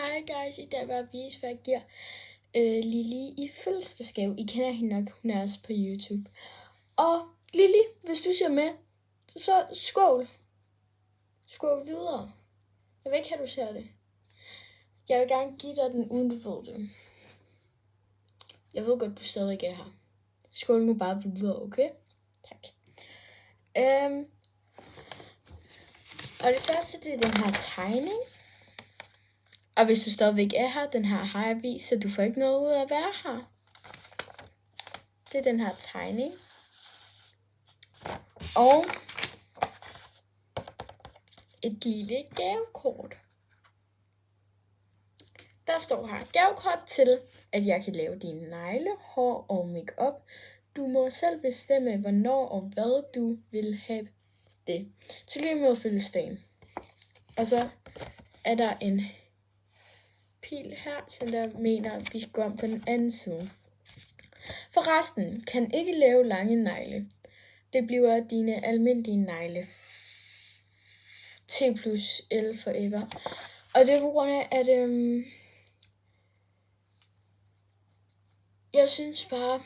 Hej guys, i dag vil jeg vise, hvad jeg giver Lili i fødselsdagsgave. I kender hende nok, hun er også på YouTube. Og Lili, hvis du ser med, så skål. Skål videre. Jeg vil ikke have, du ser det. Jeg vil gerne give dig den, uden du ved det. Jeg ved godt, du stadig ikke er her. Skål nu bare videre, okay? Tak. Og det første, det er den her tegning. Og hvis du stadigvæk er her, den her har jeg vist, så du får ikke noget ud af at være her. Det er den her tegning. Og et lille gavekort. Der står her, gavekort til, at jeg kan lave dine negle, hår og makeup. Du må selv bestemme, hvornår og hvad du vil have det. Tillykke med fødselsdagen. Og så er der en pil her, som der mener, at vi skal gå om på den anden side. Forresten, kan ikke lave lange negle. Det bliver dine almindelige negle. T plus L forever. Og det er på grund af, at jeg synes bare,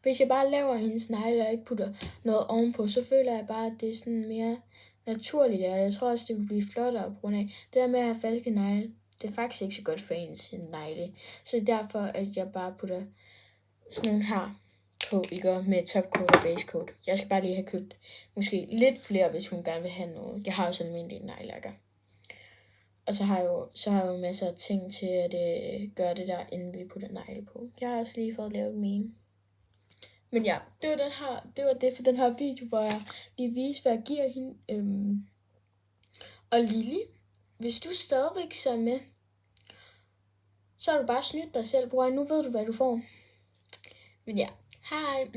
hvis jeg bare laver hendes negle og ikke putter noget ovenpå, så føler jeg bare, at det er sådan mere naturligt. Og jeg tror også, det vil blive flottere på grund af det der med at have falske negle. Det er faktisk ikke så godt for ens negle. Så det er derfor, at jeg bare putter sådan nogle her på, ikke? Med topcoat og basecoat. Jeg skal bare lige have købt måske lidt flere, hvis hun gerne vil have noget. Jeg har også almindelige neglelakker. Og så har jeg jo masser af ting til at gøre det der, inden vi putter negle på. Jeg har også lige fået lavet mine. Men ja, det var det for den her video, hvor jeg lige viste, hvad jeg giver hende. Og Lili, hvis du stadigvæk ser med, så har du bare snydt dig selv, bror. Nu ved du, hvad du får. Men ja, hej.